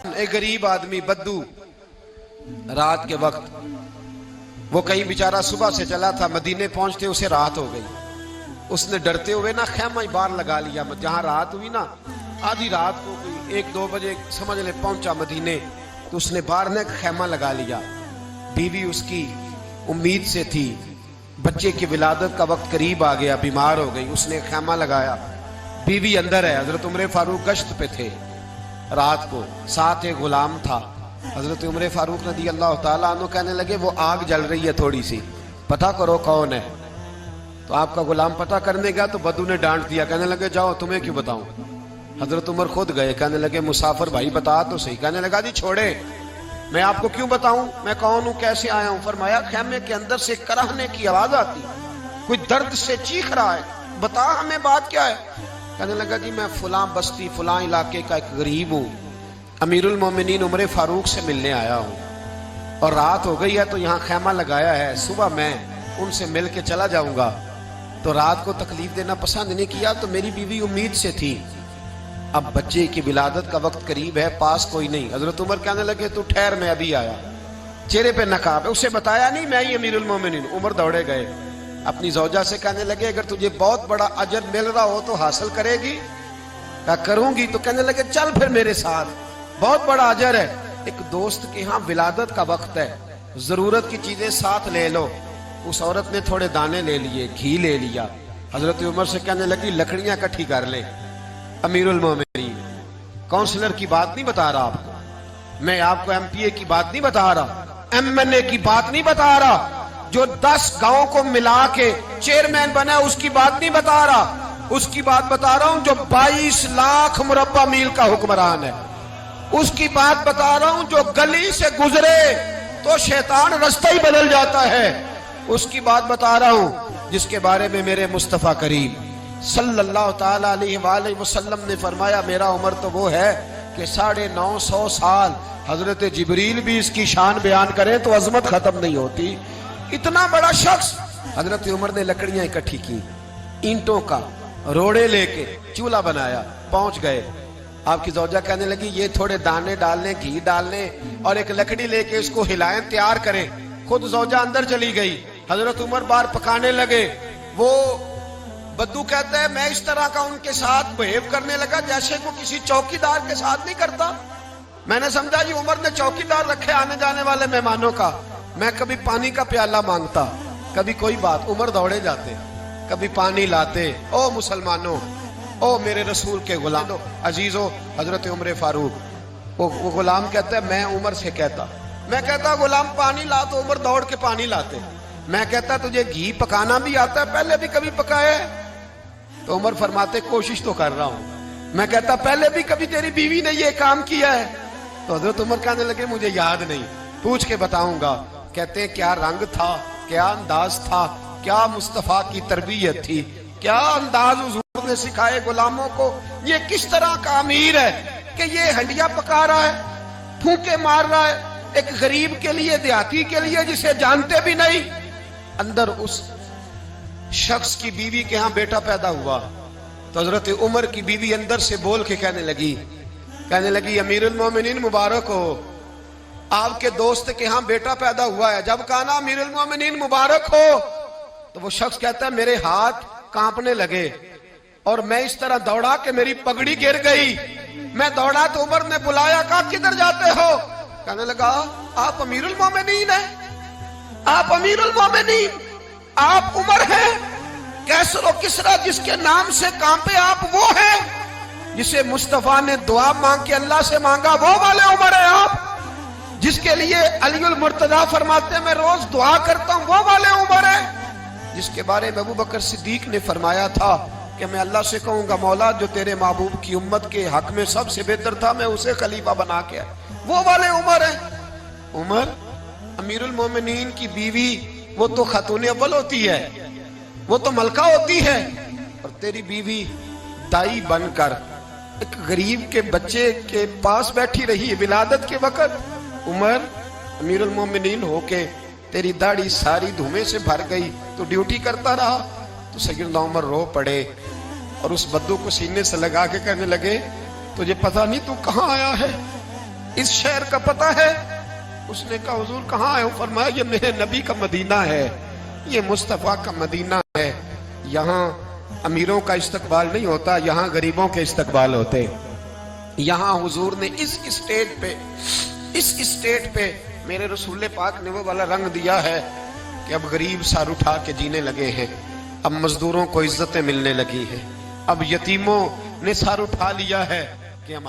ایک غریب آدمی بدو رات کے وقت وہ کہیں بیچارہ صبح سے چلا تھا، مدینے پہنچتے اسے رات ہو گئی. اس نے ڈرتے ہوئے نا خیمہ ہی باہر لگا لیا. جہاں رات ہوئی نا آدھی رات کو کوئی 1-2 بجے سمجھ لے پہنچا مدینے، تو اس نے باہر نے خیمہ لگا لیا. بیوی اس کی امید سے تھی، بچے کی ولادت کا وقت قریب آ گیا، بیمار ہو گئی. اس نے خیمہ لگایا، بیوی اندر ہے. حضرت عمر فاروق گشت پہ تھے رات کو، ساتھ ایک غلام تھا. حضرت عمر فاروق رضی اللہ تعالیٰ عنہ کہنے لگے وہ آگ جل رہی ہے تھوڑی سی، پتہ کرو کون ہے. تو آپ کا غلام پتہ کرنے گیا تو بدو نے ڈانٹ دیا، کہنے لگے جاؤ تمہیں کیوں بتاؤں. حضرت عمر خود گئے، کہنے لگے مسافر بھائی بتا تو صحیح. کہنے لگا جی چھوڑے، میں آپ کو کیوں بتاؤں، میں کون ہوں، کیسے آیا ہوں. فرمایا خیمے کے اندر سے کراہنے کی آواز آتی، کوئی درد سے چیخ رہا ہے، بتا ہمیں بات کیا ہے. کہنے لگا جی میں فلاں بستی فلاں علاقے کا ایک غریب ہوں، امیر المومنین عمر فاروق سے ملنے آیا ہوں، اور رات ہو گئی ہے تو یہاں خیمہ لگایا ہے، صبح میں ان سے مل کے چلا جاؤں گا. تو رات کو تکلیف دینا پسند نہیں کیا، تو میری بیوی امید سے تھی، اب بچے کی ولادت کا وقت قریب ہے، پاس کوئی نہیں. حضرت عمر کہنے لگے تو ٹھہر میں ابھی آیا. چہرے پہ نقاب ہے، اسے بتایا نہیں میں ہی امیر المومنین. عمر دوڑے گئے، اپنی زوجہ سے کہنے لگے اگر تجھے بہت بڑا اجر مل رہا ہو تو حاصل کرے گی. کہا کروں گی. تو کہنے لگے چل پھر میرے ساتھ، بہت بڑا اجر ہے. ایک دوست کے ہاں ولادت کا وقت ہے، ضرورت کی چیزیں ساتھ لے لو. اس عورت نے تھوڑے دانے لے لیے، گھی لے لیا. حضرت عمر سے کہنے لگی لکڑیاں اکٹھی کر لیں. امیر المومنین کونسلر کی بات نہیں بتا رہا آپ کو، میں آپ کو ایم پی اے کی بات نہیں بتا رہا، ایم این اے کی بات نہیں بتا رہا، جو 10 گاؤں کو ملا کے چیئرمین بنا اس کی بات نہیں بتا رہا. اس کی بات بتا رہا ہوں جو 22 لاکھ مربع میل کا حکمران ہے. اس کی بات بتا رہا ہوں جو گلی سے گزرے تو شیطان رستہ ہی بدل جاتا ہے. اس کی بات بتا رہا ہوں جس کے بارے میں میرے مصطفیٰ کریم صلی اللہ تعالیٰ علیہ وآلہ وسلم نے فرمایا میرا عمر تو وہ ہے کہ 950 سال حضرت جبریل بھی اس کی شان بیان کریں تو عظمت ختم نہیں ہوتی. اتنا بڑا شخص. حضرت عمر نے لکڑیاں اکٹھی کی، اینٹوں کا روڑے لے کے چولہا بنایا، پہنچ گئے. آپ کی زوجہ کہنے لگی یہ تھوڑے دانے ڈالنے، گھی ڈالنے اور ایک لکڑی لے کے اس کو ہلائیں، تیار کریں. خود زوجہ اندر چلی گئی. حضرت عمر باہر پکانے لگے. وہ بدو کہتا ہے میں اس طرح کا ان کے ساتھ بہیو کرنے لگا جیسے وہ کسی چوکیدار کے ساتھ نہیں کرتا. میں نے سمجھا جی عمر نے چوکیدار رکھے آنے جانے والے مہمانوں کا. میں کبھی پانی کا پیالہ مانگتا، کبھی کوئی بات، عمر دوڑے جاتے، کبھی پانی لاتے. او مسلمانوں، او میرے رسول کے غلام عزیزو. حضرت عمر فاروق وہ غلام کہتا ہے میں عمر سے کہتا، میں کہتا غلام پانی لا تو عمر دوڑ کے پانی لاتے. میں کہتا تجھے گھی پکانا بھی آتا ہے، پہلے بھی کبھی پکایا ہے؟ تو عمر فرماتے کوشش تو کر رہا ہوں. میں کہتا پہلے بھی کبھی تیری بیوی نے یہ کام کیا ہے؟ تو حضرت عمر کہنے لگے مجھے یاد نہیں، پوچھ کے بتاؤں گا. کہتے ہیں کیا رنگ تھا، کیا انداز تھا، کیا مصطفیٰ کی تربیت تھی، کیا انداز حضور نے سکھائے غلاموں کو. یہ کس طرح کا امیر ہے کہ یہ ہنڈیا پکا رہا ہے، پھونکے مار رہا ہے ایک غریب کے لیے، دیہاتی کے لیے جسے جانتے بھی نہیں. اندر اس شخص کی بیوی کے ہاں بیٹا پیدا ہوا تو حضرت عمر کی بیوی اندر سے بول کے کہنے لگی امیر المومنین مبارک ہو، آپ کے دوست کے ہاں بیٹا پیدا ہوا ہے. جب کہا نا امیر المومنین مبارک ہو تو وہ شخص کہتا ہے میرے ہاتھ کانپنے لگے اور میں اس طرح دوڑا کہ میری پگڑی گر گئی. میں دوڑا تو عمر نے بلایا، کہا کدھر جاتے ہو؟ کہنے لگا آپ امیر المومنین ہیں، آپ امیر المومنین، آپ عمر ہیں. کیسر و کسرا جس کے نام سے کانپے آپ وہ ہیں، جسے مصطفیٰ نے دعا مانگ کے اللہ سے مانگا وہ والے عمر ہیں آپ. جس کے لیے علی المرتضیٰ فرماتے ہیں میں روز دعا کرتا ہوں وہ والے عمر ہیں. جس کے بارے میں ابو بکر صدیق نے فرمایا تھا کہ میں اللہ سے کہوں گا مولا جو تیرے محبوب کی امت کے حق میں سب سے بہتر تھا میں اسے خلیفہ بنا کے وہ والے عمر ہیں. عمر امیر المومنین کی بیوی وہ تو خاتون اول ہوتی ہے، وہ تو ملکہ ہوتی ہے، اور تیری بیوی دائی بن کر ایک غریب کے بچے کے پاس بیٹھی رہی ولادت کے وقت. عمر امیر المومنین ہو کے تیری داڑھی ساری دھومے سے بھر گئی تو ڈیوٹی کرتا رہا. تو سیدنا عمر رو پڑے اور اس بدو کو سینے سے لگا کے کہنے لگے تجھے پتہ نہیں تو کہاں آیا ہے؟ اس شہر کا پتہ ہے؟ اس نے کہا حضور کہاں ہے؟ فرمایا یہ میرے نبی کا مدینہ ہے، یہ مصطفیٰ کا مدینہ ہے، یہاں امیروں کا استقبال نہیں ہوتا، یہاں غریبوں کے استقبال ہوتے۔ یہاں حضور نے اس اسٹیٹ پہ میرے رسول پاک نے وہ والا رنگ دیا ہے کہ اب غریب سر اٹھا کے جینے لگے ہیں، اب مزدوروں کو عزتیں ملنے لگی ہیں، اب یتیموں نے سر اٹھا لیا ہے کہ ہمارے